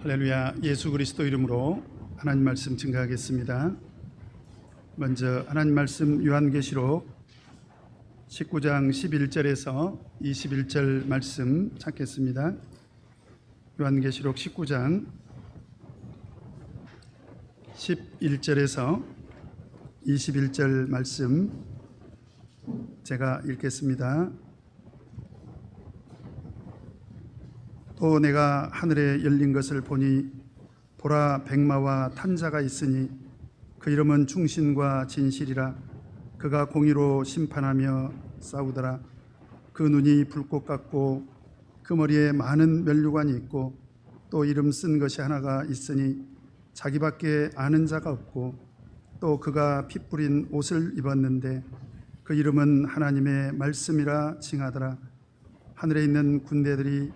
할렐루야. 예수 그리스도 이름으로 하나님 말씀 증거하겠습니다. 먼저 하나님 말씀 요한계시록 19장 11절에서 21절 말씀 찾겠습니다. 요한계시록 19장 11절에서 21절 말씀 제가 읽겠습니다. 또 내가 하늘에 열린 것을 보니 보라, 백마와 탄자가 있으니 그 이름은 충신과 진실이라. 그가 공의로 심판하며 싸우더라. 그 눈이 불꽃 같고 그 머리에 많은 면류관이 있고 또 이름 쓴 것이 하나가 있으니 자기밖에 아는 자가 없고 또 그가 피 뿌린 옷을 입었는데 그 이름은 하나님의 말씀이라 칭하더라. 하늘에 있는 군대들이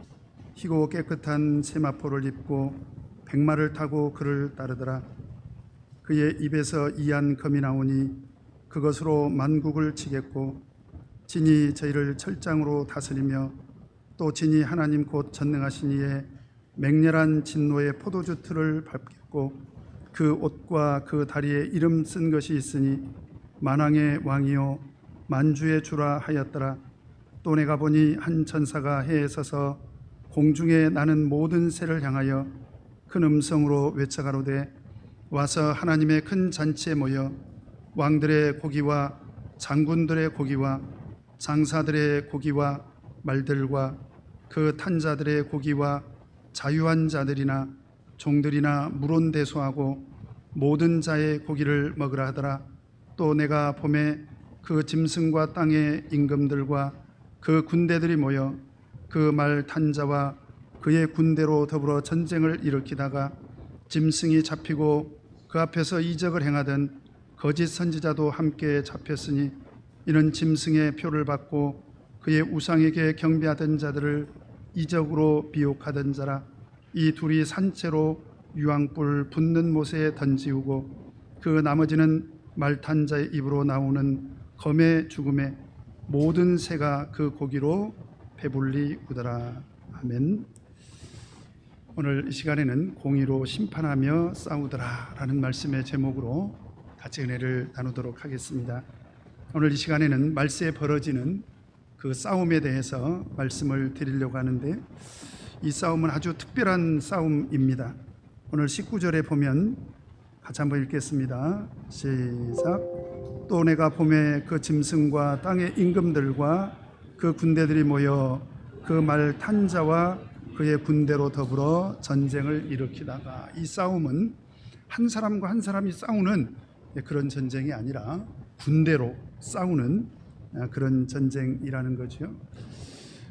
희고 깨끗한 세마포를 입고 백마를 타고 그를 따르더라. 그의 입에서 이한 검이 나오니 그것으로 만국을 치겠고 진이 저희를 철장으로 다스리며 또 진이 하나님 곧 전능하신 이의 맹렬한 진노의 포도주 틀을 밟겠고 그 옷과 그 다리에 이름 쓴 것이 있으니 만왕의 왕이요 만주의 주라 하였더라. 또 내가 보니 한 천사가 해에 서서 공중에 나는 모든 새를 향하여 큰 음성으로 외쳐가로되 와서 하나님의 큰 잔치에 모여 왕들의 고기와 장군들의 고기와 장사들의 고기와 말들과 그 탄자들의 고기와 자유한 자들이나 종들이나 물온대소하고 모든 자의 고기를 먹으라 하더라. 또 내가 봄에 그 짐승과 땅의 임금들과 그 군대들이 모여 그 말 탄자와 그의 군대로 더불어 전쟁을 일으키다가 짐승이 잡히고 그 앞에서 이적을 행하던 거짓 선지자도 함께 잡혔으니 이는 짐승의 표를 받고 그의 우상에게 경배하던 자들을 이적으로 비옥하던 자라. 이 둘이 산채로 유황불 붙는 못에 던지우고 그 나머지는 말탄자의 입으로 나오는 검의 죽음에 모든 새가 그 고기로 배불리 우더라. 아멘. 오늘 이 시간에는 공의로 심판하며 싸우더라 라는 말씀의 제목으로 같이 은혜를 나누도록 하겠습니다. 오늘 이 시간에는 말세에 벌어지는 그 싸움에 대해서 말씀을 드리려고 하는데 이 싸움은 아주 특별한 싸움입니다. 오늘 19절에 보면 같이 한번 읽겠습니다. 시작. 또 내가 봄에 그 짐승과 땅의 임금들과 그 군대들이 모여 그 말 탄자와 그의 군대로 더불어 전쟁을 일으키다가, 이 싸움은 한 사람과 한 사람이 싸우는 그런 전쟁이 아니라 군대로 싸우는 그런 전쟁이라는 거죠.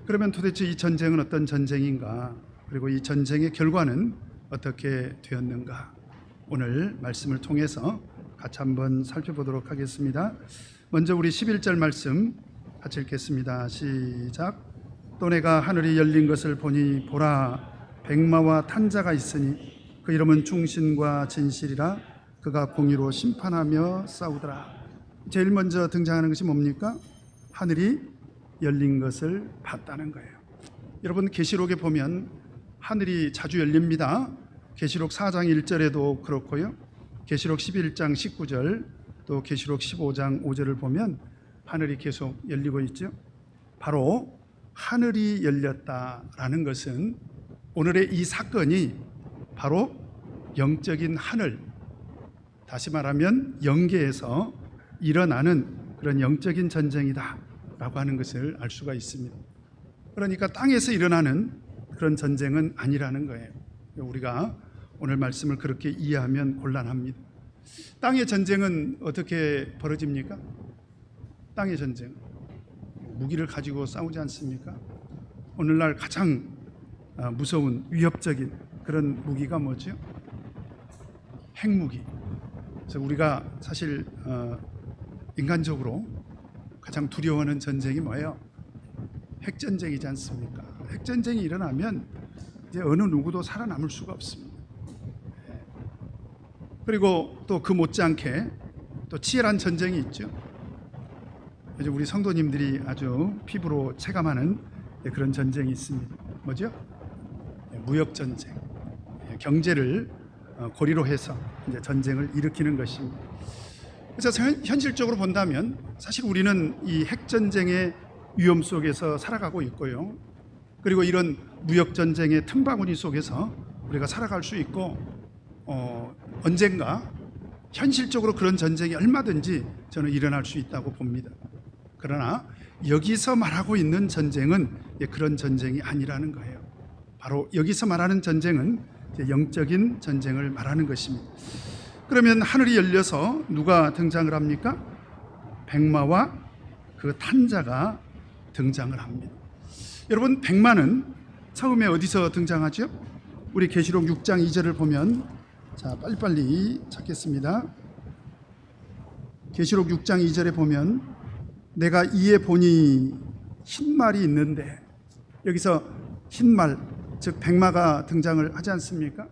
그러면 도대체 이 전쟁은 어떤 전쟁인가? 그리고 이 전쟁의 결과는 어떻게 되었는가? 오늘 말씀을 통해서 같이 한번 살펴보도록 하겠습니다. 먼저 우리 11절 말씀 같이 읽겠습니다. 시작. 또 내가 하늘이 열린 것을 보니 보라, 백마와 탄자가 있으니 그 이름은 충신과 진실이라. 그가 공의로 심판하며 싸우더라. 제일 먼저 등장하는 것이 뭡니까? 하늘이 열린 것을 봤다는 거예요. 여러분, 계시록에 보면 하늘이 자주 열립니다. 계시록 4장 1절에도 그렇고요, 계시록 11장 19절, 또 계시록 15장 5절을 보면 하늘이 계속 열리고 있죠. 바로 하늘이 열렸다라는 것은 오늘의 이 사건이 바로 영적인 하늘, 다시 말하면 영계에서 일어나는 그런 영적인 전쟁이다 라고 하는 것을 알 수가 있습니다. 그러니까 땅에서 일어나는 그런 전쟁은 아니라는 거예요. 우리가 오늘 말씀을 그렇게 이해하면 곤란합니다. 땅의 전쟁은 어떻게 벌어집니까? 땅의 전쟁, 무기를 가지고 싸우지 않습니까? 오늘날 가장 무서운 위협적인 그런 무기가 뭐죠? 핵무기. 그래서 우리가 사실 인간적으로 가장 두려워하는 전쟁이 뭐예요? 핵전쟁이지 않습니까? 핵전쟁이 일어나면 이제 어느 누구도 살아남을 수가 없습니다. 그리고 또 그 못지않게 또 치열한 전쟁이 있죠. 이제 우리 성도님들이 아주 피부로 체감하는 그런 전쟁이 있습니다. 뭐죠? 무역 전쟁. 경제를 고리로 해서 이제 전쟁을 일으키는 것입니다. 그래서 현실적으로 본다면 사실 우리는 이 핵전쟁의 위험 속에서 살아가고 있고요. 그리고 이런 무역전쟁의 틈바구니 속에서 우리가 살아갈 수 있고 언젠가 현실적으로 그런 전쟁이 얼마든지 저는 일어날 수 있다고 봅니다. 그러나 여기서 말하고 있는 전쟁은 그런 전쟁이 아니라는 거예요. 바로 여기서 말하는 전쟁은 영적인 전쟁을 말하는 것입니다. 그러면 하늘이 열려서 누가 등장을 합니까? 백마와 그 탄자가 등장을 합니다. 여러분, 백마는 처음에 어디서 등장하죠? 우리 계시록 6장 2절을 보면, 자, 빨리빨리 찾겠습니다. 계시록 6장 2절에 보면 내가 이에 보니 흰말이 있는데, 여기서 흰말, 즉 백마가 등장을 하지 않습니까?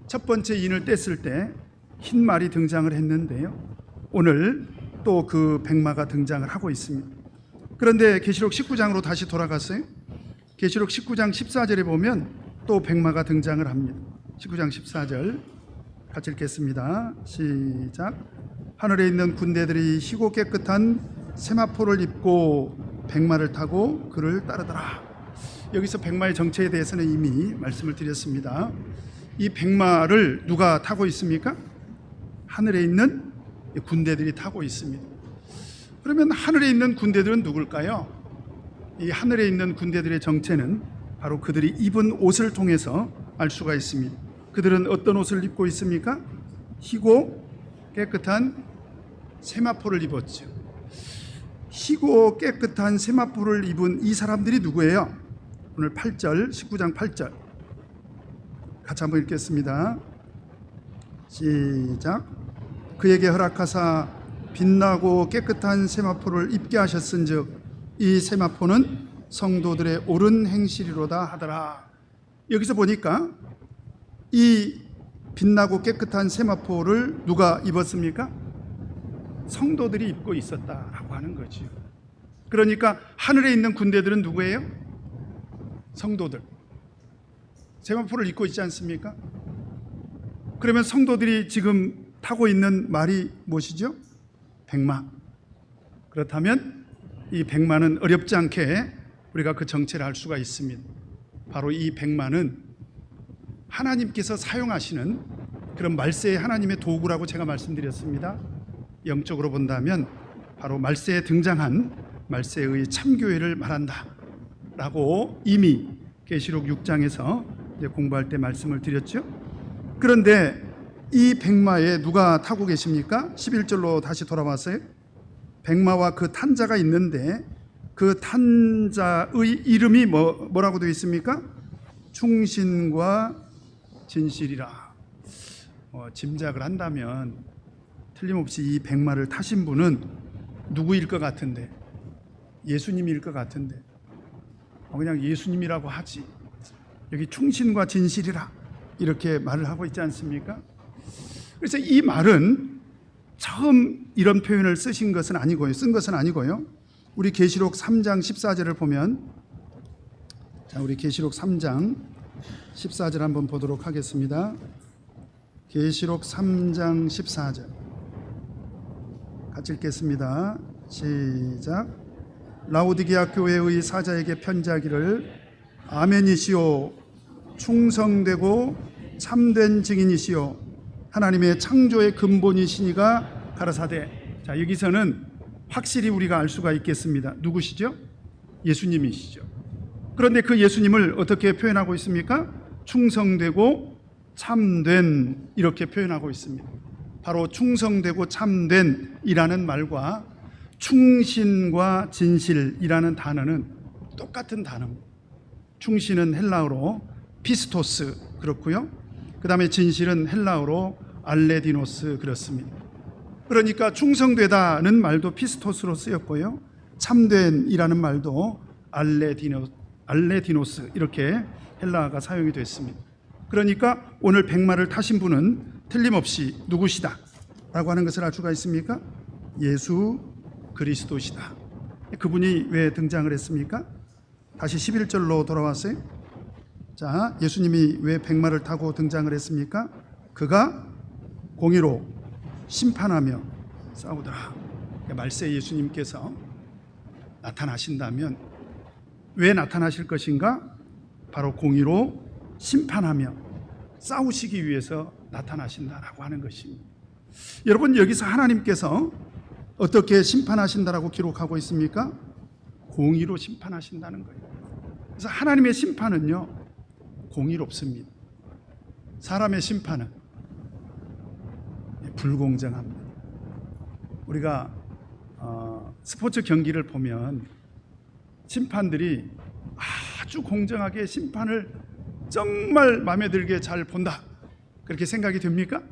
첫 번째 인을 뗐을 때 흰말이 등장을 했는데요, 오늘 또 그 백마가 등장을 하고 있습니다. 그런데 계시록 19장으로 다시 돌아갔어요. 계시록 19장 14절에 보면 또 백마가 등장을 합니다. 19장 14절 같이 읽겠습니다. 시작. 하늘에 있는 군대들이 희고 깨끗한 세마포를 입고 백마를 타고 그를 따르더라. 여기서 백마의 정체에 대해서는 이미 말씀을 드렸습니다. 이 백마를 누가 타고 있습니까? 하늘에 있는 군대들이 타고 있습니다. 그러면 하늘에 있는 군대들은 누굴까요? 이 하늘에 있는 군대들의 정체는 바로 그들이 입은 옷을 통해서 알 수가 있습니다. 그들은 어떤 옷을 입고 있습니까? 희고 깨끗한 세마포를 입었죠. 희고 깨끗한 세마포를 입은 이 사람들이 누구예요? 오늘 8절, 19장 8절 같이 한번 읽겠습니다. 시작. 그에게 허락하사 빛나고 깨끗한 세마포를 입게 하셨은즉 이 세마포는 성도들의 옳은 행실이로다 하더라. 여기서 보니까 이 빛나고 깨끗한 세마포를 누가 입었습니까? 성도들이 입고 있었다라고 하는 거죠. 그러니까 하늘에 있는 군대들은 누구예요? 성도들. 세마포를 입고 있지 않습니까? 그러면 성도들이 지금 타고 있는 말이 무엇이죠? 백마. 그렇다면 이 백마는 어렵지 않게 우리가 그 정체를 알 수가 있습니다. 바로 이 백마는 하나님께서 사용하시는 그런 말세의 하나님의 도구라고 제가 말씀드렸습니다. 영적으로 본다면 바로 말세에 등장한 말세의 참교회를 말한다 라고 이미 계시록 6장에서 공부할 때 말씀을 드렸죠. 그런데 이 백마에 누가 타고 계십니까? 11절로 다시 돌아왔어요. 백마와 그 탄자가 있는데 그 탄자의 이름이 뭐라고 되어 있습니까? 충신과 진실이라. 짐작을 한다면 틀림없이 이 백마를 타신 분은 누구일 것 같은데? 예수님일 것 같은데 그냥 예수님이라고 하지, 여기 충신과 진실이라 이렇게 말을 하고 있지 않습니까? 그래서 이 말은 처음 이런 표현을 쓴 것은 아니고요. 우리 계시록 3장 14절을 보면, 자, 우리 계시록 3장 14절 한번 보도록 하겠습니다. 계시록 3장 14절 같이 읽겠습니다. 시작. 라오디게아 교회의 사자에게 편지하기를 아멘이시오 충성되고 참된 증인이시오 하나님의 창조의 근본이시니가 가라사대. 자, 여기서는 확실히 우리가 알 수가 있겠습니다. 누구시죠? 예수님이시죠. 그런데 그 예수님을 어떻게 표현하고 있습니까? 충성되고 참된, 이렇게 표현하고 있습니다. 바로 충성되고 참된이라는 말과 충신과 진실이라는 단어는 똑같은 단어입니다. 충신은 헬라어로 피스토스 그렇고요. 그 다음에 진실은 헬라어로 알레디노스 그렇습니다. 그러니까 충성되다는 말도 피스토스로 쓰였고요, 참된이라는 말도 알레디노스 이렇게 헬라어가 사용이 됐습니다. 그러니까 오늘 백마를 타신 분은 틀림없이 누구시다 라고 하는 것을 알 수가 있습니까? 예수 그리스도시다. 그분이 왜 등장을 했습니까? 다시 11절로 돌아왔어요. 자, 예수님이 왜 백마를 타고 등장을 했습니까? 그가 공의로 심판하며 싸우더라. 말세 예수님께서 나타나신다면 왜 나타나실 것인가? 바로 공의로 심판하며 싸우시기 위해서 나타나신다라고 하는 것입니다. 여러분, 여기서 하나님께서 어떻게 심판하신다라고 기록하고 있습니까? 공의로 심판하신다는 거예요. 그래서 하나님의 심판은요, 공의롭습니다. 사람의 심판은 불공정합니다. 우리가 스포츠 경기를 보면 심판들이 아주 공정하게 심판을 정말 마음에 들게 잘 본다, 그렇게 생각이 됩니까?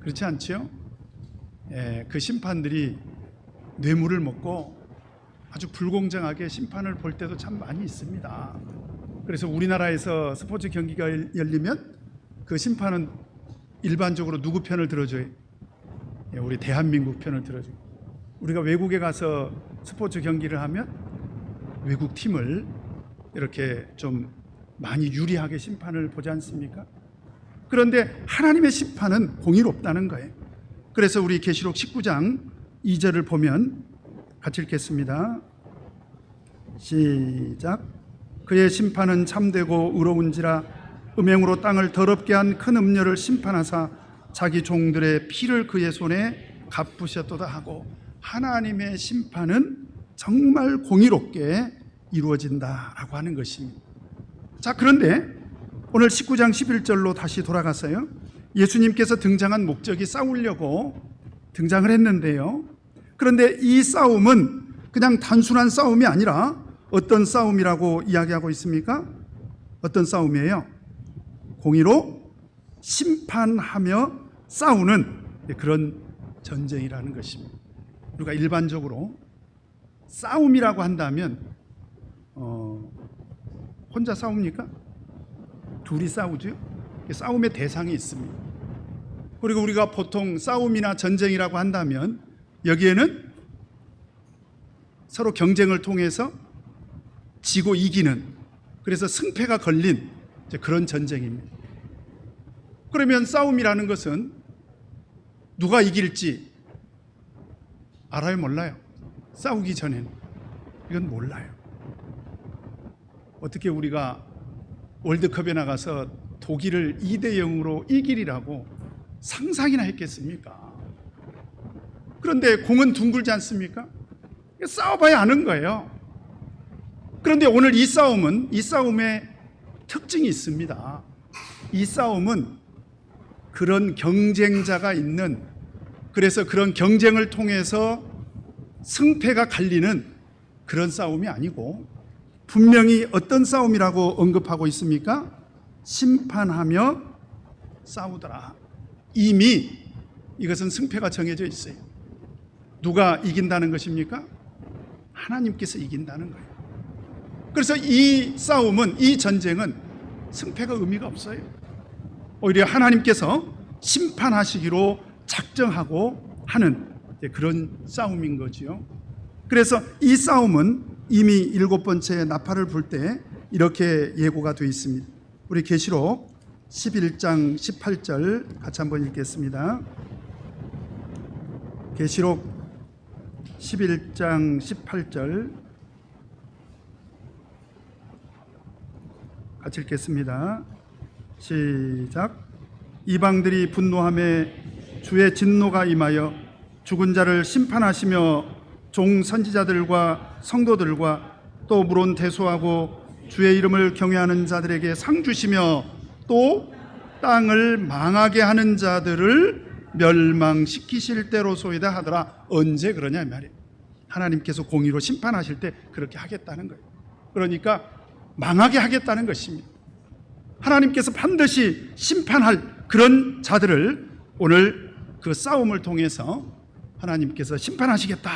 그렇지 않지요? 그 심판들이 뇌물을 먹고 아주 불공정하게 심판을 볼 때도 참 많이 있습니다. 그래서 우리나라에서 스포츠 경기가 열리면 그 심판은 일반적으로 누구 편을 들어줘요? 우리 대한민국 편을 들어줘요. 우리가 외국에 가서 스포츠 경기를 하면 외국 팀을 이렇게 좀 많이 유리하게 심판을 보지 않습니까? 그런데 하나님의 심판은 공의롭다는 거예요. 그래서 우리 계시록 19장 2절을 보면 같이 읽겠습니다. 시작. 그의 심판은 참되고 의로운지라 음행으로 땅을 더럽게 한 큰 음녀를 심판하사 자기 종들의 피를 그의 손에 갚으셨도다 하고, 하나님의 심판은 정말 공의롭게 이루어진다라고 하는 것입니다. 자, 그런데 오늘 19장 11절로 다시 돌아가서요, 예수님께서 등장한 목적이 싸우려고 등장을 했는데요, 그런데 이 싸움은 그냥 단순한 싸움이 아니라 어떤 싸움이라고 이야기하고 있습니까? 어떤 싸움이에요? 공의로 심판하며 싸우는 그런 전쟁이라는 것입니다. 우리가 일반적으로 싸움이라고 한다면 혼자 싸웁니까? 둘이 싸우죠. 싸움의 대상이 있습니다. 그리고 우리가 보통 싸움이나 전쟁이라고 한다면 여기에는 서로 경쟁을 통해서 지고 이기는, 그래서 승패가 걸린 그런 전쟁입니다. 그러면 싸움이라는 것은 누가 이길지 알아요, 몰라요? 싸우기 전에는 이건 몰라요. 어떻게 우리가 월드컵에 나가서 독일을 2대0으로 이기리라고 상상이나 했겠습니까? 그런데 공은 둥글지 않습니까? 싸워봐야 아는 거예요. 그런데 오늘 이 싸움의 특징이 있습니다. 이 싸움은 그런 경쟁자가 있는, 그래서 그런 경쟁을 통해서 승패가 갈리는 그런 싸움이 아니고, 분명히 어떤 싸움이라고 언급하고 있습니까? 심판하며 싸우더라. 이미 이것은 승패가 정해져 있어요. 누가 이긴다는 것입니까? 하나님께서 이긴다는 거예요. 그래서 이 싸움은, 이 전쟁은 승패가 의미가 없어요. 오히려 하나님께서 심판하시기로 작정하고 하는 그런 싸움인 거지요. 그래서 이 싸움은 이미 7번째 나팔을 불 때 이렇게 예고가 되어 있습니다. 우리 계시록 11장 18절 같이 한번 읽겠습니다. 계시록 11장 18절 같이 읽겠습니다. 시작. 이방들이 분노하며 주의 진노가 임하여 죽은 자를 심판하시며 종 선지자들과 성도들과 또 물론 대소하고 주의 이름을 경외하는 자들에게 상 주시며 또 땅을 망하게 하는 자들을 멸망시키실 때로소이다 하더라. 언제 그러냐 이 말이에요. 하나님께서 공의로 심판하실 때 그렇게 하겠다는 거예요. 그러니까 망하게 하겠다는 것입니다. 하나님께서 반드시 심판할 그런 자들을 오늘 그 싸움을 통해서 하나님께서 심판하시겠다,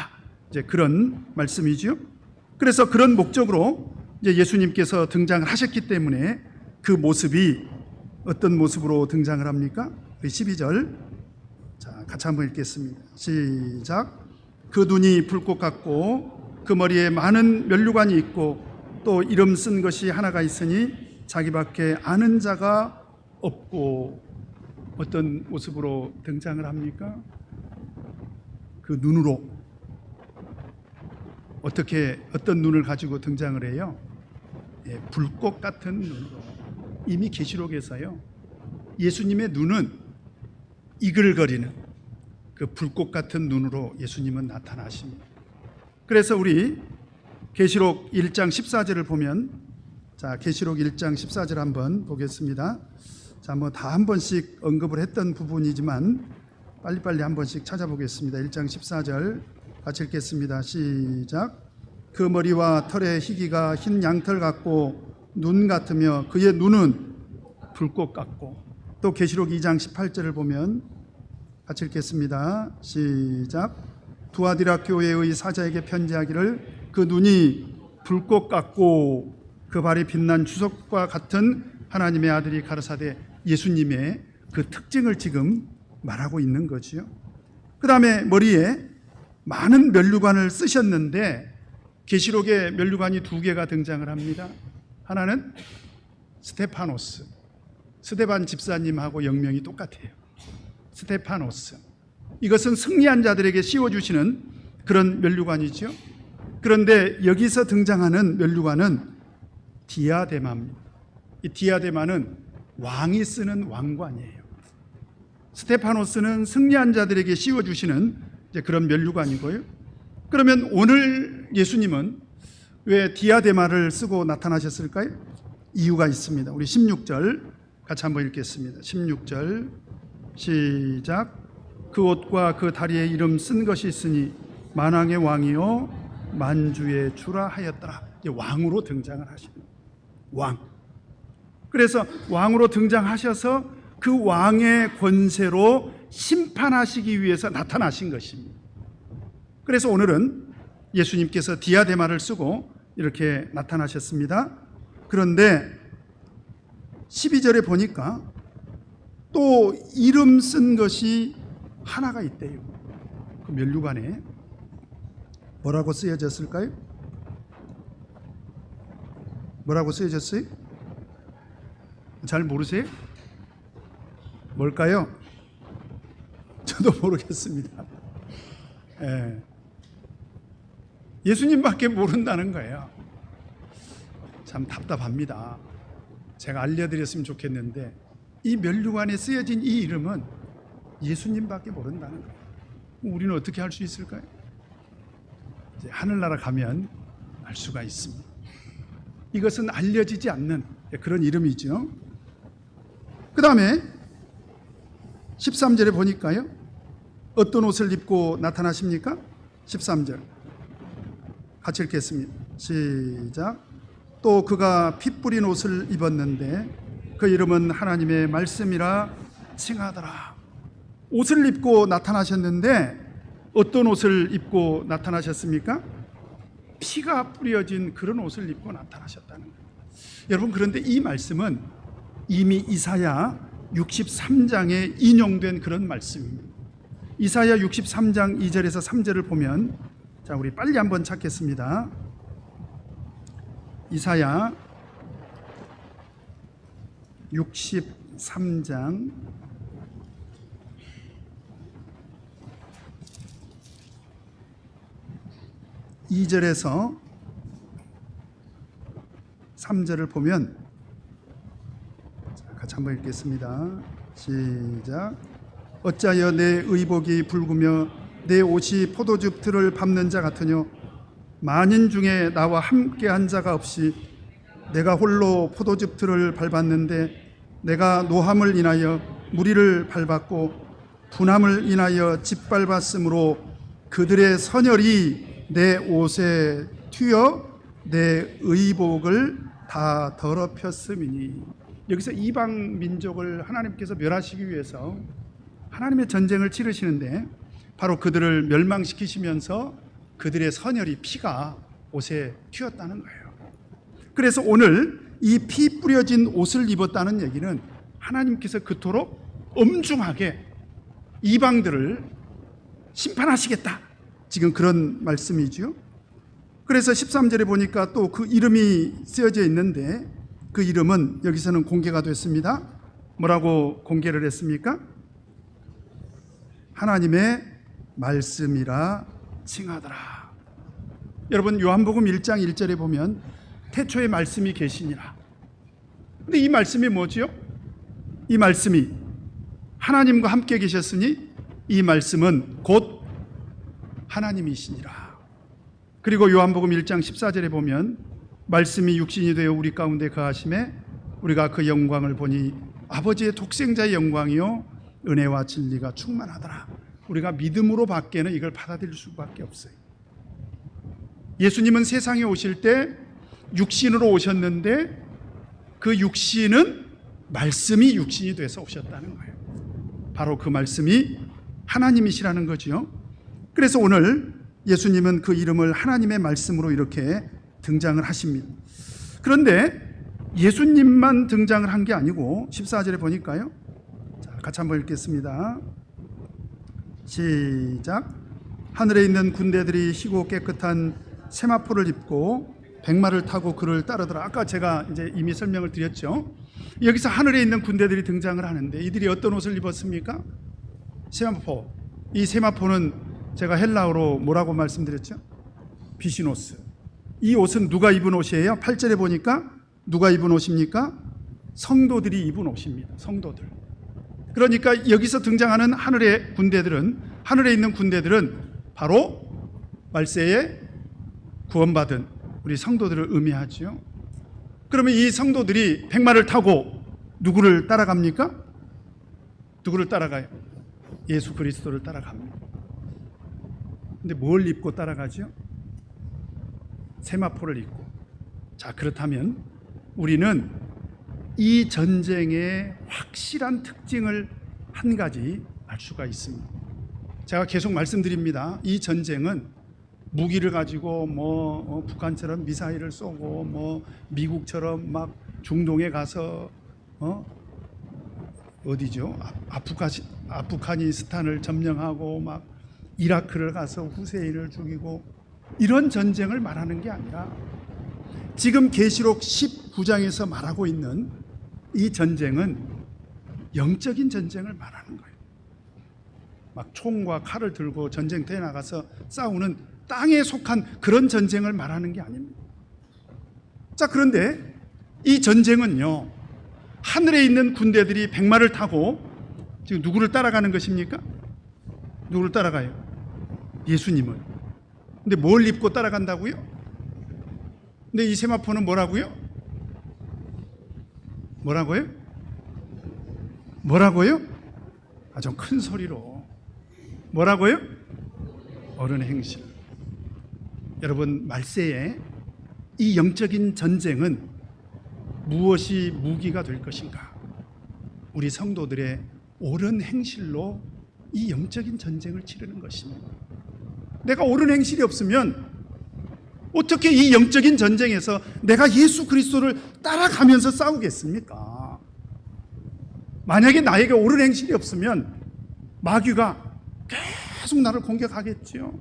이제 그런 말씀이죠. 그래서 그런 목적으로 이제 예수님께서 등장을 하셨기 때문에 그 모습이 어떤 모습으로 등장을 합니까? 우리 12절 자, 같이 한번 읽겠습니다. 시작. 그 눈이 불꽃 같고 그 머리에 많은 면류관이 있고 또 이름 쓴 것이 하나가 있으니 자기밖에 아는 자가 없고 어떤 모습으로 등장을 합니까? 그 눈으로 어떤 눈을 가지고 등장을 해요? 불꽃 같은 눈으로. 이미 계시록에서요, 예수님의 눈은 이글거리는 그 불꽃 같은 눈으로 예수님은 나타나십니다. 그래서 우리 계시록 1장 14절을 보면, 자, 계시록 1장 14절 한번 보겠습니다. 자, 뭐 다 한 번씩 언급을 했던 부분이지만 빨리빨리 한 번씩 찾아보겠습니다. 1장 14절 같이 읽겠습니다. 시작. 그 머리와 털의 희기가 흰 양털 같고 눈 같으며 그의 눈은 불꽃 같고. 또 계시록 2장 18절을 보면 같이 읽겠습니다. 시작. 두아디라 교회의 사자에게 편지하기를 그 눈이 불꽃 같고 그 발이 빛난 주석과 같은 하나님의 아들이 가르사대. 예수님의 그 특징을 지금 말하고 있는 거지요. 그 다음에 머리에 많은 면류관을 쓰셨는데 계시록에 면류관이 두 개가 등장을 합니다. 하나는 스테파노스, 스데반 집사님하고 영명이 똑같아요. 스테파노스, 이것은 승리한 자들에게 씌워주시는 그런 면류관이죠. 그런데 여기서 등장하는 면류관은 디아데마입니다. 이 디아데마는 왕이 쓰는 왕관이에요. 스테파노스는 승리한 자들에게 씌워주시는 이제 그런 면류관이고요. 그러면 오늘 예수님은 왜 디아데마를 쓰고 나타나셨을까요? 이유가 있습니다. 우리 16절 같이 한번 읽겠습니다. 16절 시작. 그 옷과 그 다리에 이름 쓴 것이 있으니 만왕의 왕이요 만주의 주라 하였더라. 이제 왕으로 등장을 하십니다. 왕. 그래서 왕으로 등장하셔서 그 왕의 권세로 심판하시기 위해서 나타나신 것입니다. 그래서 오늘은 예수님께서 디아데마를 쓰고 이렇게 나타나셨습니다. 그런데 12절에 보니까 또 이름 쓴 것이 하나가 있대요. 그 면류관에 뭐라고 쓰여졌을까요? 뭐라고 쓰여졌어요? 잘 모르세요? 뭘까요? 저도 모르겠습니다. 예수님밖에 모른다는 거예요. 참 답답합니다. 제가 알려드렸으면 좋겠는데 이 면류관에 쓰여진 이 이름은 예수님밖에 모른다는 거예요. 우리는 어떻게 할 수 있을까요? 이제 하늘나라 가면 알 수가 있습니다. 이것은 알려지지 않는 그런 이름이죠. 그 다음에 13절에 보니까요, 어떤 옷을 입고 나타나십니까? 13절 같이 읽겠습니다. 시작. 또 그가 피 뿌린 옷을 입었는데 그 이름은 하나님의 말씀이라 칭하더라. 옷을 입고 나타나셨는데 어떤 옷을 입고 나타나셨습니까? 피가 뿌려진 그런 옷을 입고 나타나셨다는 거예요. 여러분, 그런데 이 말씀은 이미 이사야 63장에 인용된 그런 말씀입니다. 이사야 63장 2절에서 3절을 보면, 자, 우리 빨리 한번 찾겠습니다. 이사야 63장 2절에서 3절을 보면, 같이 한번 읽겠습니다. 시작. 어찌하여 내 의복이 붉으며 내 옷이 포도즙 틀을 밟는 자 같으뇨. 만인 중에 나와 함께한 자가 없이 내가 홀로 포도즙 틀을 밟았는데 내가 노함을 인하여 무리를 밟았고 분함을 인하여 짓밟았으므로 그들의 선열이 내 옷에 튀어 내 의복을 다 더럽혔음이니. 여기서 이방 민족을 하나님께서 멸하시기 위해서 하나님의 전쟁을 치르시는데 바로 그들을 멸망시키시면서 그들의 선열이, 피가 옷에 튀었다는 거예요. 그래서 오늘 이 피 뿌려진 옷을 입었다는 얘기는 하나님께서 그토록 엄중하게 이방들을 심판하시겠다, 지금 그런 말씀이죠. 그래서 13절에 보니까 또 그 이름이 쓰여져 있는데 그 이름은 여기서는 공개가 됐습니다. 뭐라고 공개를 했습니까? 하나님의 말씀이라 칭하더라. 여러분, 요한복음 1장 1절에 보면 태초에 말씀이 계시니라. 근데 이 말씀이 뭐지요? 이 말씀이 하나님과 함께 계셨으니 이 말씀은 곧 하나님이시니라. 그리고 요한복음 1장 14절에 보면 말씀이 육신이 되어 우리 가운데 거하심에 우리가 그 영광을 보니 아버지의 독생자의 영광이요 은혜와 진리가 충만하더라. 우리가 믿음으로 밖에는 이걸 받아들일 수밖에 없어요. 예수님은 세상에 오실 때 육신으로 오셨는데 그 육신은 말씀이 육신이 돼서 오셨다는 거예요. 바로 그 말씀이 하나님이시라는 거죠. 그래서 오늘 예수님은 그 이름을 하나님의 말씀으로 이렇게 등장을 하십니다. 그런데 예수님만 등장을 한 게 아니고 14절에 보니까요. 자, 같이 한번 읽겠습니다. 시작. 하늘에 있는 군대들이 희고 깨끗한 세마포를 입고 백마를 타고 그를 따르더라. 아까 제가 이제 이미 설명을 드렸죠. 여기서 하늘에 있는 군대들이 등장을 하는데 이들이 어떤 옷을 입었습니까? 세마포. 이 세마포는 제가 헬라어로 뭐라고 말씀드렸죠? 비시노스. 이 옷은 누가 입은 옷이에요? 8절에 보니까 누가 입은 옷입니까? 성도들이 입은 옷입니다. 성도들. 그러니까 여기서 등장하는 하늘의 군대들은, 하늘에 있는 군대들은 바로 말세에 구원받은 우리 성도들을 의미하죠. 그러면 이 성도들이 백마를 타고 누구를 따라갑니까? 누구를 따라가요? 예수 그리스도를 따라갑니다. 근데 뭘 입고 따라가죠? 세마포를 입고. 자, 그렇다면 우리는 이 전쟁의 확실한 특징을 한 가지 알 수가 있습니다. 제가 계속 말씀드립니다. 이 전쟁은 무기를 가지고 북한처럼 미사일을 쏘고 미국처럼 막 중동에 가서 어디죠? 아프가니스탄을 점령하고 막 이라크를 가서 후세인을 죽이고 이런 전쟁을 말하는 게 아니라 지금 계시록 19장에서 말하고 있는 이 전쟁은 영적인 전쟁을 말하는 거예요. 막 총과 칼을 들고 전쟁터에 나가서 싸우는 땅에 속한 그런 전쟁을 말하는 게 아닙니다. 자, 그런데 이 전쟁은요, 하늘에 있는 군대들이 백마를 타고 지금 누구를 따라가는 것입니까? 누구를 따라가요? 예수님을. 근데 뭘 입고 따라간다고요? 근데 이 세마포는 뭐라고요? 뭐라고요? 좀 큰 소리로. 뭐라고요? 어른 행실. 여러분, 말세에 이 영적인 전쟁은 무엇이 무기가 될 것인가? 우리 성도들의 옳은 행실로 이 영적인 전쟁을 치르는 것입니다. 내가 옳은 행실이 없으면 어떻게 이 영적인 전쟁에서 내가 예수 그리스도를 따라가면서 싸우겠습니까? 만약에 나에게 옳은 행실이 없으면 마귀가 계속 나를 공격하겠죠.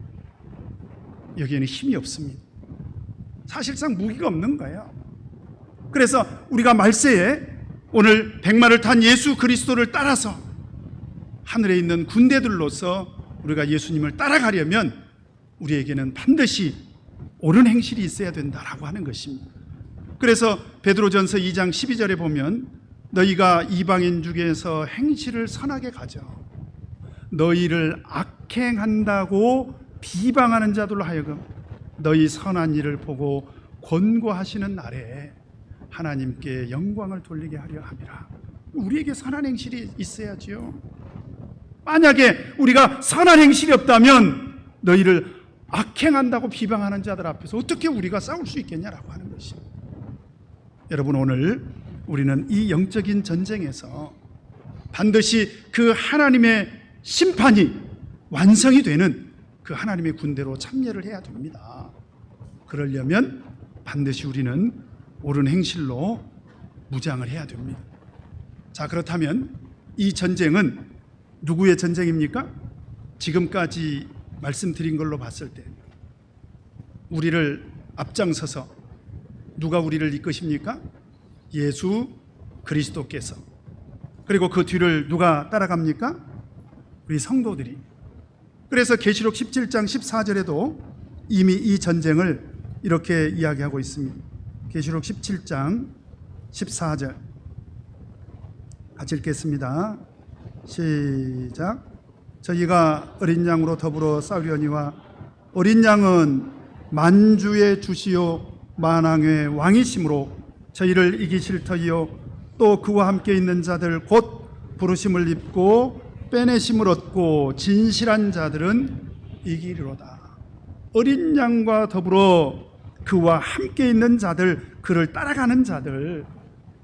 여기에는 힘이 없습니다. 사실상 무기가 없는 거예요. 그래서 우리가 말세에 오늘 백마를 탄 예수 그리스도를 따라서 하늘에 있는 군대들로서 우리가 예수님을 따라가려면 우리에게는 반드시 옳은 행실이 있어야 된다라고 하는 것입니다. 그래서 베드로전서 2장 12절에 보면 너희가 이방인 중에서 행실을 선하게 가져 너희를 악행한다고 비방하는 자들로 하여금 너희 선한 일을 보고 권고하시는 날에 하나님께 영광을 돌리게 하려 함이라. 우리에게 선한 행실이 있어야지요. 만약에 우리가 선한 행실이 없다면 너희를 악행한다고 비방하는 자들 앞에서 어떻게 우리가 싸울 수 있겠냐라고 하는 것입니다. 여러분, 오늘 우리는 이 영적인 전쟁에서 반드시 그 하나님의 심판이 완성이 되는 그 하나님의 군대로 참여를 해야 됩니다. 그러려면 반드시 우리는 옳은 행실로 무장을 해야 됩니다. 자, 그렇다면 이 전쟁은 누구의 전쟁입니까? 지금까지 말씀드린 걸로 봤을 때 우리를 앞장서서 누가 우리를 이끄십니까? 예수 그리스도께서. 그리고 그 뒤를 누가 따라갑니까? 우리 성도들이. 그래서 계시록 17장 14절에도 이미 이 전쟁을 이렇게 이야기하고 있습니다. 계시록 17장 14절 같이 읽겠습니다. 시작. 저희가 어린 양으로 더불어 싸우려니와 어린 양은 만주의 주시요 만왕의 왕이심으로 저희를 이기실 터이요 또 그와 함께 있는 자들 곧 부르심을 입고 빼내심을 얻고 진실한 자들은 이기리로다. 어린 양과 더불어 그와 함께 있는 자들, 그를 따라가는 자들,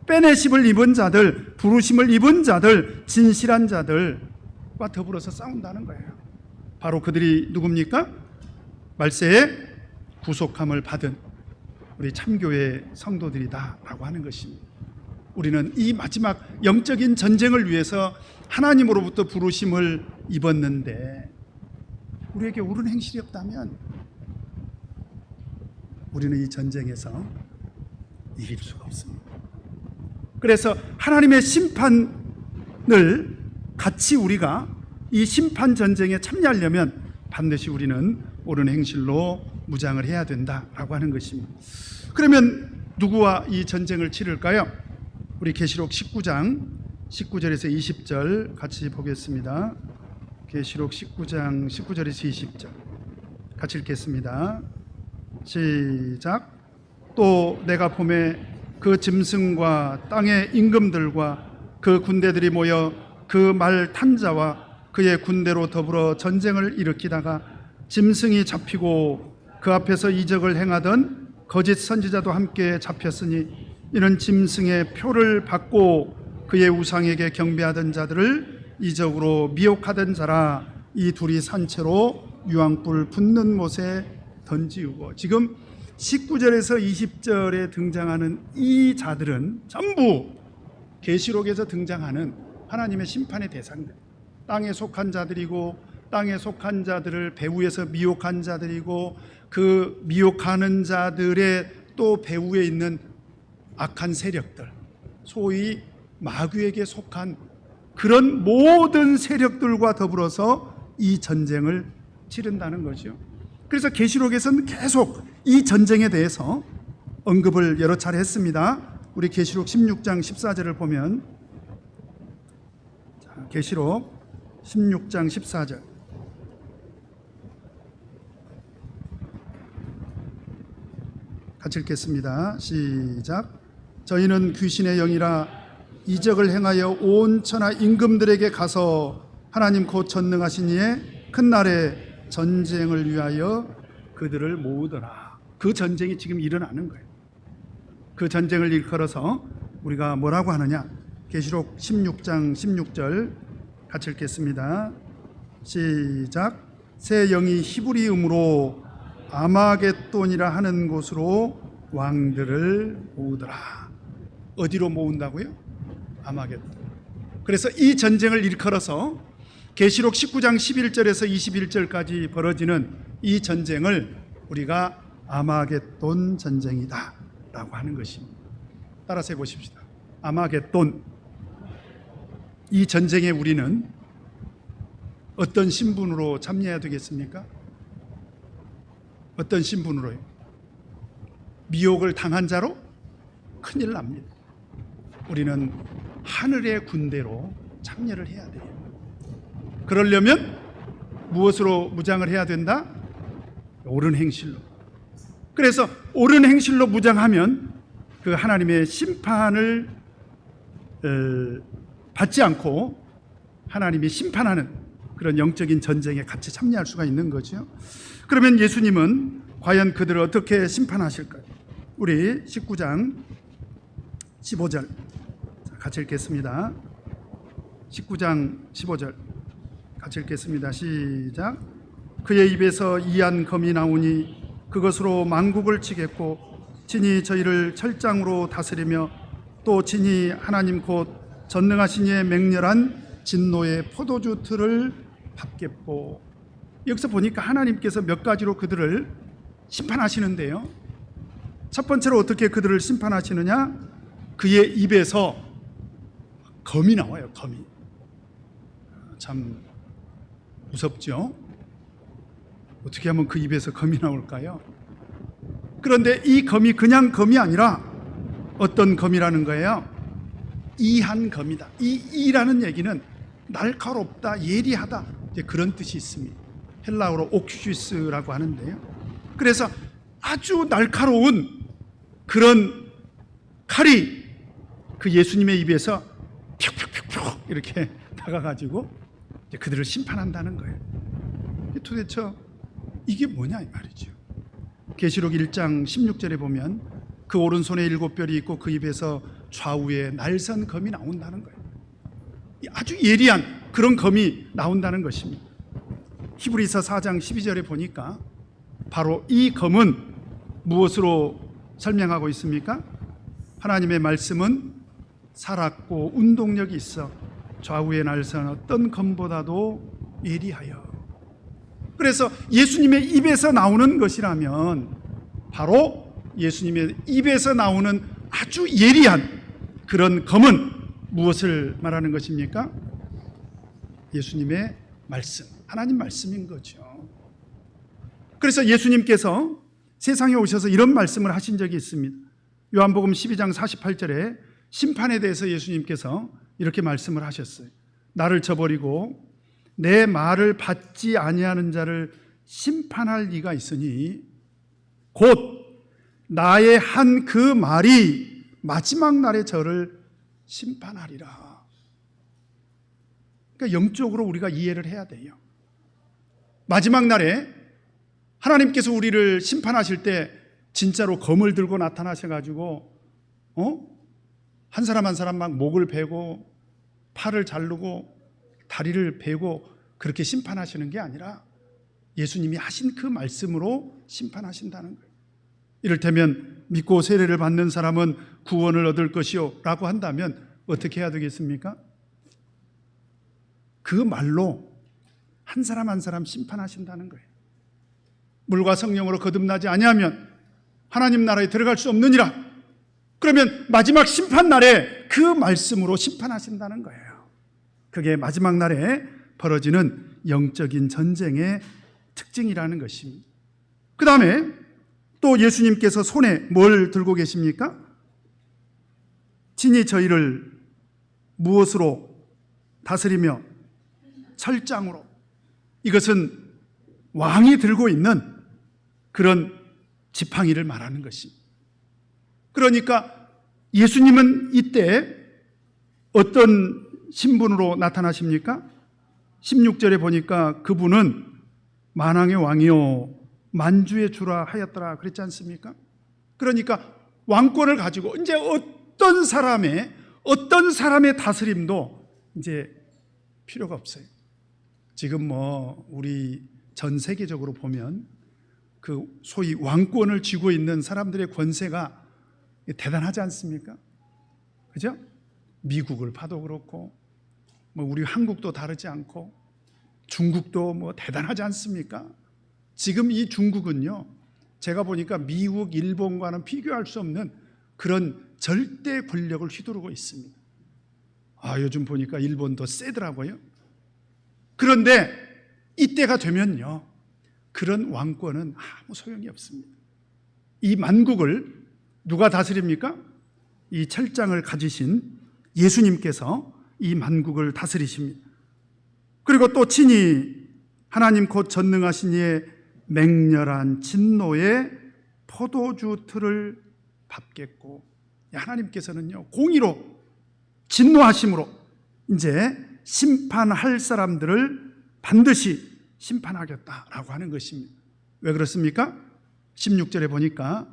빼내심을 입은 자들, 부르심을 입은 자들, 진실한 자들과 더불어서 싸운다는 거예요. 바로 그들이 누굽니까? 말세에 구속함을 받은 우리 참교회 성도들이다라고 하는 것입니다. 우리는 이 마지막 영적인 전쟁을 위해서 하나님으로부터 부르심을 입었는데 우리에게 옳은 행실이 없다면 우리는 이 전쟁에서 이길 수가 없습니다. 그래서 하나님의 심판을 같이 우리가 이 심판 전쟁에 참여하려면 반드시 우리는 옳은 행실로 무장을 해야 된다라고 하는 것입니다. 그러면 누구와 이 전쟁을 치를까요? 우리 계시록 19장 19절에서 20절 같이 보겠습니다. 계시록 19장 19절에서 20절 같이 읽겠습니다. 시작. 또 내가 보매 그 짐승과 땅의 임금들과 그 군대들이 모여 그 말 탄 자와 그의 군대로 더불어 전쟁을 일으키다가 짐승이 잡히고 그 앞에서 이적을 행하던 거짓 선지자도 함께 잡혔으니 이는 짐승의 표를 받고 그의 우상에게 경배하던 자들을 이적으로 미혹하던 자라. 이 둘이 산채로 유황불 붙는 못에 던지우고. 지금 19절에서 20절에 등장하는 이 자들은 전부 계시록에서 등장하는 하나님의 심판의 대상들, 땅에 속한 자들이고 땅에 속한 자들을 배후에서 미혹한 자들이고 그 미혹하는 자들의 또 배후에 있는 악한 세력들, 소위 마귀에게 속한 그런 모든 세력들과 더불어서 이 전쟁을 치른다는 거죠. 그래서 계시록에서는 계속 이 전쟁에 대해서 언급을 여러 차례 했습니다. 우리 계시록 16장 14절을 보면, 계시록 16장 14절 같이 읽겠습니다. 시작. 저희는 귀신의 영이라 이적을 행하여 온 천하 임금들에게 가서 하나님 곧 전능하신 이의 큰 날에 전쟁을 위하여 그들을 모으더라. 그 전쟁이 지금 일어나는 거예요. 그 전쟁을 일컬어서 우리가 뭐라고 하느냐? 계시록 16장 16절 같이 읽겠습니다. 시작. 새 영이 히브리음으로 아마겟돈이라 하는 곳으로 왕들을 모으더라. 어디로 모은다고요? 아마겟돈. 그래서 이 전쟁을 일컬어서 계시록 19장 11절에서 21절까지 벌어지는 이 전쟁을 우리가 아마겟돈 전쟁이다 라고 하는 것입니다. 따라서 해보십시다. 아마겟돈. 이 전쟁에 우리는 어떤 신분으로 참여해야 되겠습니까? 어떤 신분으로요? 미혹을 당한 자로? 큰일 납니다. 우리는 하늘의 군대로 참여를 해야 돼요. 그러려면 무엇으로 무장을 해야 된다? 옳은 행실로. 그래서 옳은 행실로 무장하면 그 하나님의 심판을 받지 않고 하나님이 심판하는 그런 영적인 전쟁에 같이 참여할 수가 있는 거죠. 그러면 예수님은 과연 그들을 어떻게 심판하실까요? 우리 19장 15절 같이 읽겠습니다. 19장 15절 같이 읽겠습니다. 시작. 그의 입에서 이한 검이 나오니 그것으로 만국을 치겠고 친히 저희를 철장으로 다스리며 또 친히 하나님 곧 전능하신 이의 맹렬한 진노의 포도주 틀을 받겠고. 여기서 보니까 하나님께서 몇 가지로 그들을 심판하시는데요. 첫 번째로 어떻게 그들을 심판하시느냐? 그의 입에서 검이 나와요. 검이. 참 무섭죠? 어떻게 하면 그 입에서 검이 나올까요? 그런데 이 검이 그냥 검이 아니라 어떤 검이라는 거예요? 이한 검이다. 이라는 얘기는 날카롭다, 예리하다, 이제 그런 뜻이 있습니다. 헬라어로 옥슈스라고 하는데요. 그래서 아주 날카로운 그런 칼이 그 예수님의 입에서 푹푹푹푹 이렇게 나가가지고 이제 그들을 심판한다는 거예요. 도대체 이게 뭐냐 이 말이죠. 계시록 1장 16절에 보면 그 오른손에 7별이 있고 그 입에서 좌우에 날선 검이 나온다는 거예요. 아주 예리한 그런 검이 나온다는 것입니다. 히브리서 4장 12절에 보니까 바로 이 검은 무엇으로 설명하고 있습니까? 하나님의 말씀은 살았고 운동력이 있어 좌우에 날선 어떤 검보다도 예리하여. 그래서 예수님의 입에서 나오는 것이라면 바로 예수님의 입에서 나오는 아주 예리한 그런 검은 무엇을 말하는 것입니까? 예수님의 말씀, 하나님 말씀인 거죠. 그래서 예수님께서 세상에 오셔서 이런 말씀을 하신 적이 있습니다. 요한복음 12장 48절에 심판에 대해서 예수님께서 이렇게 말씀을 하셨어요. 나를 저버리고 내 말을 받지 아니하는 자를 심판할 이가 있으니 곧 나의 한 그 말이 마지막 날에 저를 심판하리라. 그러니까 영적으로 우리가 이해를 해야 돼요. 마지막 날에 하나님께서 우리를 심판하실 때 진짜로 검을 들고 나타나셔가지고 한 사람 한 사람 막 목을 베고 팔을 자르고 다리를 베고 그렇게 심판하시는 게 아니라 예수님이 하신 그 말씀으로 심판하신다는 거예요. 이를테면 믿고 세례를 받는 사람은 구원을 얻을 것이요 라고 한다면 어떻게 해야 되겠습니까? 그 말로 한 사람 한 사람 심판하신다는 거예요. 물과 성령으로 거듭나지 아니하면 하나님 나라에 들어갈 수 없느니라. 그러면 마지막 심판 날에 그 말씀으로 심판하신다는 거예요. 그게 마지막 날에 벌어지는 영적인 전쟁의 특징이라는 것입니다. 그 다음에 또 예수님께서 손에 뭘 들고 계십니까? 친히 저희를 무엇으로 다스리며? 철장으로. 이것은 왕이 들고 있는 그런 지팡이를 말하는 것입니다. 그러니까 예수님은 이때 어떤 신분으로 나타나십니까? 16절에 보니까 그분은 만왕의 왕이요 만주의 주라 하였더라 그랬지 않습니까? 그러니까 왕권을 가지고 이제 어떤 사람의 다스림도 이제 필요가 없어요. 지금 우리 전 세계적으로 보면 그 소위 왕권을 쥐고 있는 사람들의 권세가 대단하지 않습니까? 그죠? 미국을 봐도 그렇고 우리 한국도 다르지 않고 중국도 대단하지 않습니까? 지금 이 중국은요, 제가 보니까 미국, 일본과는 비교할 수 없는 그런 절대 권력을 휘두르고 있습니다. 요즘 보니까 일본도 세더라고요. 그런데 이때가 되면요, 그런 왕권은 아무 소용이 없습니다. 이 만국을 누가 다스립니까? 이 철장을 가지신 예수님께서 이 만국을 다스리십니다. 그리고 또 친히 하나님 곧 전능하신 이의 맹렬한 진노의 포도주 틀을 밟겠고, 하나님께서는요 공의로 진노하심으로 이제 심판할 사람들을 반드시 심판하겠다라고 하는 것입니다. 왜 그렇습니까? 16절에 보니까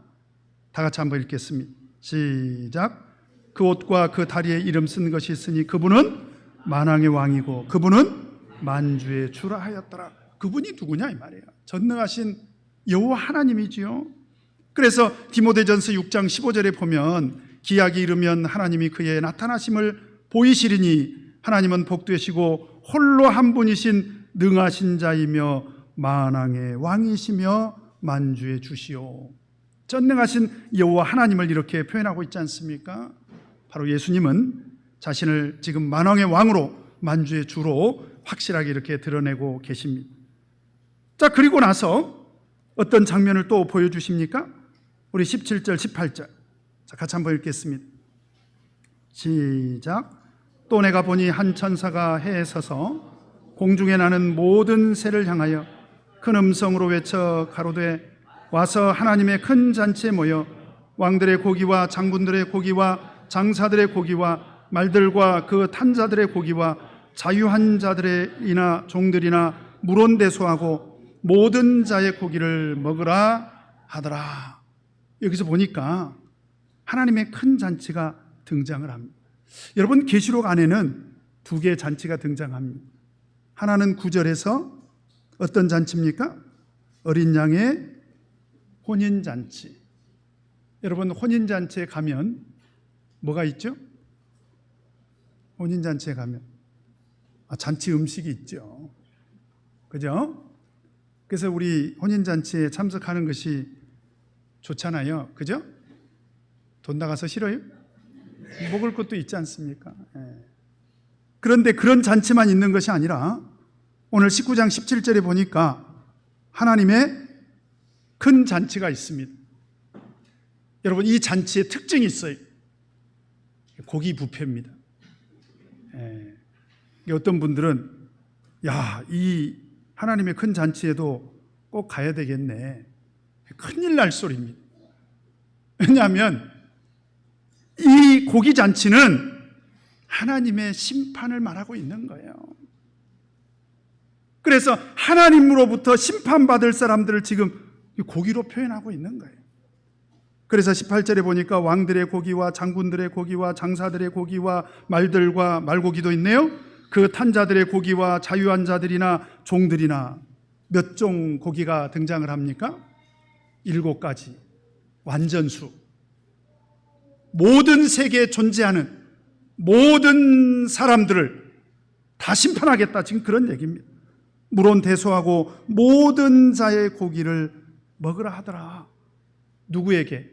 다 같이 한번 읽겠습니다. 시작. 그 옷과 그 다리에 이름 쓴 것이 있으니 그분은 만왕의 왕이고 그분은 만주의 주라 하였더라. 그분이 누구냐 이 말이에요. 전능하신 여호와 하나님이지요. 그래서 디모데전서 6장 15절에 보면 기약이 이르면 하나님이 그의 나타나심을 보이시리니 하나님은 복되시고 홀로 한 분이신 능하신 자이며 만왕의 왕이시며 만주의 주시오. 전능하신 여호와 하나님을 이렇게 표현하고 있지 않습니까? 바로 예수님은 자신을 지금 만왕의 왕으로, 만주의 주로 확실하게 이렇게 드러내고 계십니다. 자, 그리고 나서 어떤 장면을 또 보여주십니까? 우리 17절, 18절. 자, 같이 한번 읽겠습니다. 시작. 또 내가 보니 한 천사가 해에 서서 공중에 나는 모든 새를 향하여 큰 음성으로 외쳐 가로되 와서 하나님의 큰 잔치에 모여 왕들의 고기와 장군들의 고기와 장사들의 고기와 말들과 그 탄 자들의 고기와 자유한 자들이나 종들이나 물온대소하고 모든 자의 고기를 먹으라 하더라. 여기서 보니까 하나님의 큰 잔치가 등장을 합니다. 여러분, 계시록 안에는 두 개의 잔치가 등장합니다. 하나는 9절에서 어떤 잔치입니까? 어린 양의 혼인잔치. 여러분, 혼인잔치에 가면 뭐가 있죠? 혼인잔치에 가면 잔치 음식이 있죠. 그죠? 그래서 우리 혼인잔치에 참석하는 것이 좋잖아요. 그죠? 돈 나가서 싫어요? 먹을 것도 있지 않습니까? 그런데 그런 잔치만 있는 것이 아니라 오늘 19장 17절에 보니까 하나님의 큰 잔치가 있습니다. 여러분, 이 잔치의 특징이 있어요. 고기 뷔페입니다. 어떤 분들은 이 하나님의 큰 잔치에도 꼭 가야 되겠네. 큰일 날 소리입니다. 왜냐하면 이 고기 잔치는 하나님의 심판을 말하고 있는 거예요. 그래서 하나님으로부터 심판받을 사람들을 지금 고기로 표현하고 있는 거예요. 그래서 18절에 보니까 왕들의 고기와 장군들의 고기와 장사들의 고기와 말들과 말고기도 있네요. 그 탄자들의 고기와 자유한 자들이나 종들이나 몇 종 고기가 등장을 합니까? 7가지 완전수. 모든 세계에 존재하는 모든 사람들을 다 심판하겠다, 지금 그런 얘기입니다. 물온대소하고 모든 자의 고기를 먹으라 하더라. 누구에게?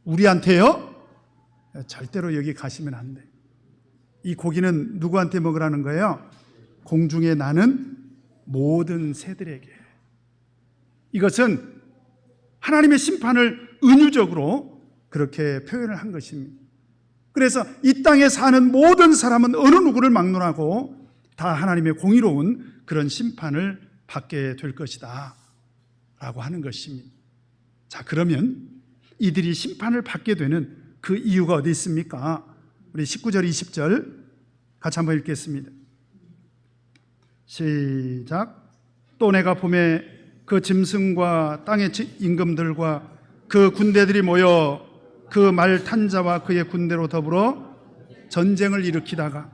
우리한테요? 절대로 여기 가시면 안 돼. 이 고기는 누구한테 먹으라는 거예요? 공중에 나는 모든 새들에게. 이것은 하나님의 심판을 은유적으로 그렇게 표현을 한 것입니다. 그래서 이 땅에 사는 모든 사람은 어느 누구를 막론하고 다 하나님의 공의로운 그런 심판을 받게 될 것이다 라고 하는 것입니다. 자, 그러면 이들이 심판을 받게 되는 그 이유가 어디 있습니까? 우리 19절 20절 같이 한번 읽겠습니다. 시작. 또 내가 봄에 그 짐승과 땅의 임금들과 그 군대들이 모여 그 말 탄 자와 그의 군대로 더불어 전쟁을 일으키다가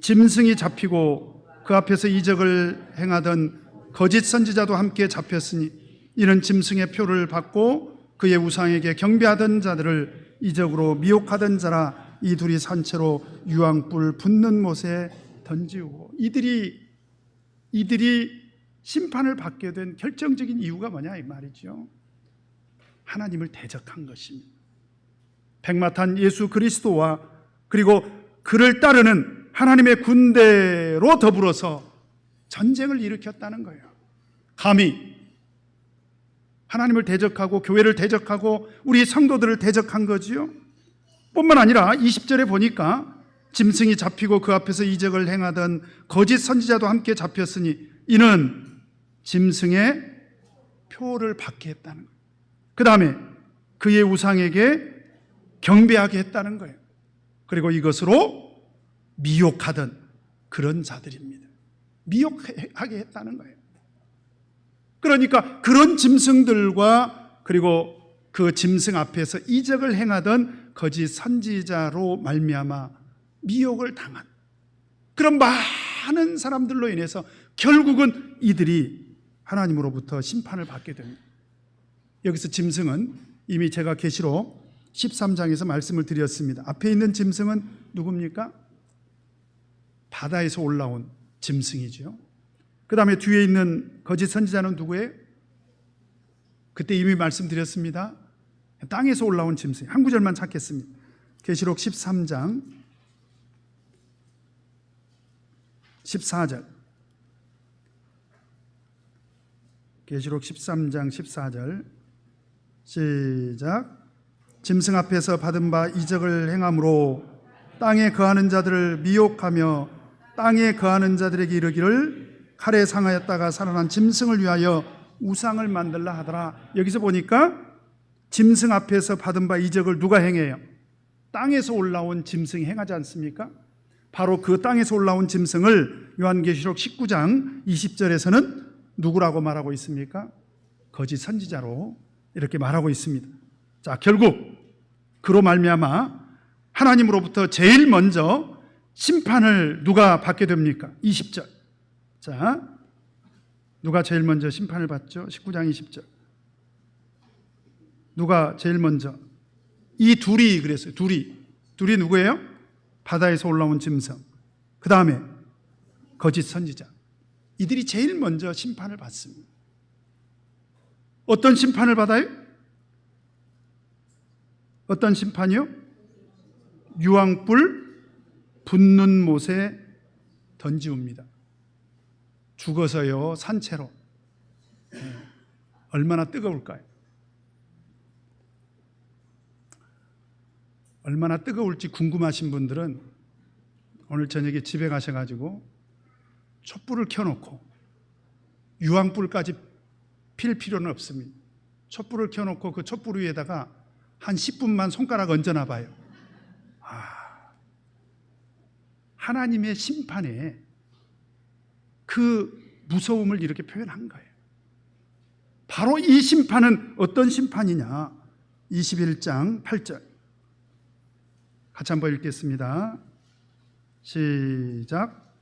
짐승이 잡히고 그 앞에서 이적을 행하던 거짓 선지자도 함께 잡혔으니 이는 짐승의 표를 받고 그의 우상에게 경배하던 자들을 이적으로 미혹하던 자라. 이 둘이 산채로 유황불 붙는 못에 던지우고. 이들이 심판을 받게 된 결정적인 이유가 뭐냐 이 말이죠. 하나님을 대적한 것입니다. 백마탄 예수 그리스도와 그리고 그를 따르는 하나님의 군대로 더불어서 전쟁을 일으켰다는 거예요. 감히 하나님을 대적하고 교회를 대적하고 우리 성도들을 대적한 거지요. 뿐만 아니라 20절에 보니까 짐승이 잡히고 그 앞에서 이적을 행하던 거짓 선지자도 함께 잡혔으니 이는 짐승의 표를 받게 했다는 거예요. 그 다음에 그의 우상에게 경배하게 했다는 거예요. 그리고 이것으로 미혹하던 그런 자들입니다. 미혹하게 했다는 거예요. 그러니까 그런 짐승들과 그리고 그 짐승 앞에서 이적을 행하던 거짓 선지자로 말미암아 미혹을 당한 그런 많은 사람들로 인해서 결국은 이들이 하나님으로부터 심판을 받게 됩니다. 여기서 짐승은 이미 제가 계시록 13장에서 말씀을 드렸습니다. 앞에 있는 짐승은 누굽니까? 바다에서 올라온 짐승이죠. 그 다음에 뒤에 있는 거짓 선지자는 누구예요? 그때 이미 말씀드렸습니다. 땅에서 올라온 짐승. 한 구절만 찾겠습니다. 계시록 13장 14절. 계시록 13장 14절. 시작. 짐승 앞에서 받은 바 이적을 행함으로 땅에 거하는 자들을 미혹하며 땅에 거하는 자들에게 이르기를 칼에 상하였다가 살아난 짐승을 위하여 우상을 만들라 하더라. 여기서 보니까 짐승 앞에서 받은 바 이적을 누가 행해요? 땅에서 올라온 짐승이 행하지 않습니까? 바로 그 땅에서 올라온 짐승을 요한계시록 19장 20절에서는 누구라고 말하고 있습니까? 거짓 선지자로 이렇게 말하고 있습니다. 자, 결국 그로 말미암아 하나님으로부터 제일 먼저 심판을 누가 받게 됩니까? 20절. 자, 누가 제일 먼저 심판을 받죠? 19장 20절. 누가 제일 먼저? 이 둘이 그랬어요. 둘이 누구예요? 바다에서 올라온 짐승, 그 다음에 거짓 선지자. 이들이 제일 먼저 심판을 받습니다. 어떤 심판을 받아요? 어떤 심판이요? 유황불 붙는 못에 던지웁니다. 죽어서요, 산채로. 얼마나 뜨거울까요? 얼마나 뜨거울지 궁금하신 분들은 오늘 저녁에 집에 가셔가지고 촛불을 켜놓고, 유황불까지 필 필요는 없습니다. 촛불을 켜놓고 그 촛불 위에다가 한 10분만 손가락 얹어놔 봐요. 하나님의 심판에 그 무서움을 이렇게 표현한 거예요. 바로 이 심판은 어떤 심판이냐? 21장 8절 같이 한번 읽겠습니다. 시작.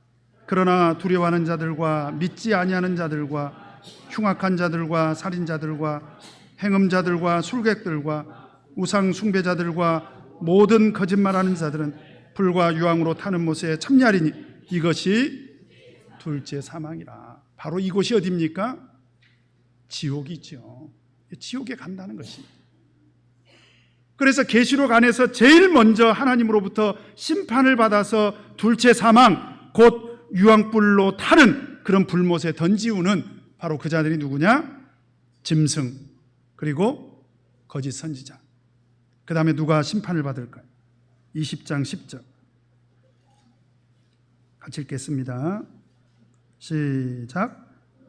그러나 두려워하는 자들과 믿지 아니하는 자들과 흉악한 자들과 살인자들과 행음자들과 술객들과 우상 숭배자들과 모든 거짓말하는 자들은 불과 유황으로 타는 못에 참여하리니 이것이 둘째 사망이라. 바로 이곳이 어디입니까? 지옥이죠. 지옥에 간다는 것입니다. 그래서 계시록 안에서 제일 먼저 하나님으로부터 심판을 받아서 둘째 사망, 곧 유황불로 타는 그런 불못에 던지우는 바로 그 자들이 누구냐? 짐승, 그리고 거짓 선지자. 그 다음에 누가 심판을 받을까요? 20장 10절 같이 읽겠습니다. 시작.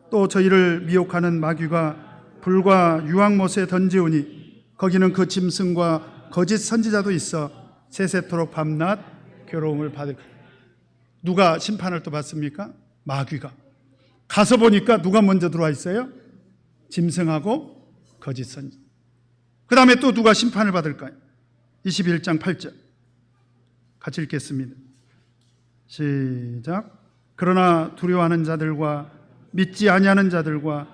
또 저희를 미혹하는 마귀가 불과 유황못에 던지우니 거기는 그 짐승과 거짓 선지자도 있어 세세토록 밤낮 괴로움을 받을. 누가 심판을 또 받습니까? 마귀가. 가서 보니까 누가 먼저 들어와 있어요? 짐승하고 거짓 선지자. 그 다음에 또 누가 심판을 받을까요? 21장 8절 같이 읽겠습니다. 시작. 그러나 두려워하는 자들과 믿지 아니하는 자들과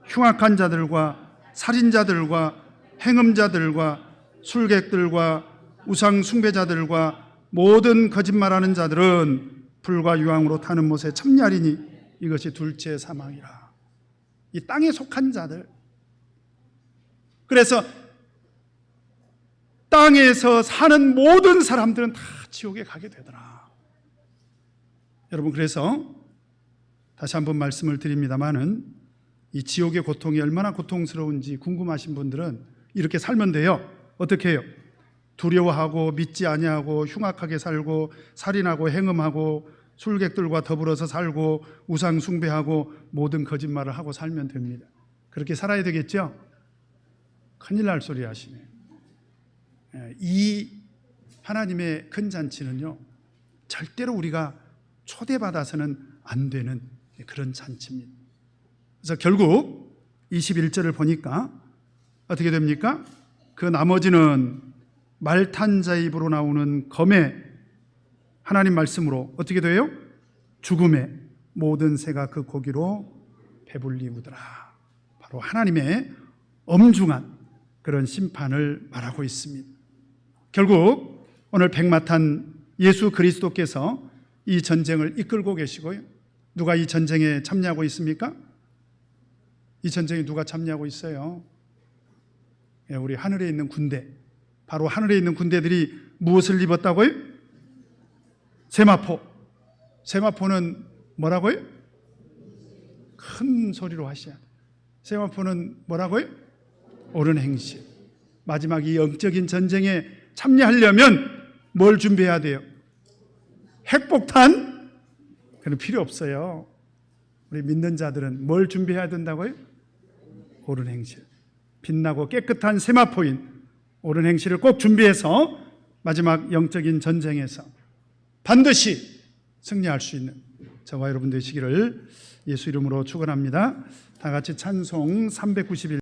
흉악한 자들과 살인자들과 행음자들과 술객들과 우상 숭배자들과 모든 거짓말하는 자들은 불과 유황으로 타는 못에 참냐리니 이것이 둘째 사망이라. 이 땅에 속한 자들. 그래서 땅에서 사는 모든 사람들은 다 지옥에 가게 되더라. 여러분, 그래서 다시 한번 말씀을 드립니다마는 이 지옥의 고통이 얼마나 고통스러운지 궁금하신 분들은 이렇게 살면 돼요. 어떻게 해요? 두려워하고 믿지 아니하고 흉악하게 살고 살인하고 행음하고 술객들과 더불어서 살고 우상 숭배하고 모든 거짓말을 하고 살면 됩니다. 그렇게 살아야 되겠죠? 큰일 날 소리 하시네. 이 하나님의 큰 잔치는요, 절대로 우리가 초대받아서는 안 되는 그런 잔치입니다. 그래서 결국 21절을 보니까 어떻게 됩니까? 그 나머지는 말탄 자 입으로 나오는 검의 하나님 말씀으로 어떻게 돼요? 죽음의 모든 새가 그 고기로 배불리우더라. 바로 하나님의 엄중한 그런 심판을 말하고 있습니다. 결국 오늘 백마탄 예수 그리스도께서 이 전쟁을 이끌고 계시고요. 누가 이 전쟁에 참여하고 있습니까? 이 전쟁에 누가 참여하고 있어요? 우리 하늘에 있는 군대, 바로 하늘에 있는 군대들이 무엇을 입었다고요? 세마포. 세마포는 뭐라고요? 큰 소리로 하셔야 돼요. 세마포는 뭐라고요? 옳은 행실. 마지막 이 영적인 전쟁에 참여하려면 뭘 준비해야 돼요? 핵폭탄? 그런 필요 없어요. 우리 믿는 자들은 뭘 준비해야 된다고요? 옳은 행실. 빛나고 깨끗한 세마포인 옳은 행실을 꼭 준비해서 마지막 영적인 전쟁에서 반드시 승리할 수 있는 저와 여러분 되시기를 예수 이름으로 축원합니다. 다 같이 찬송 391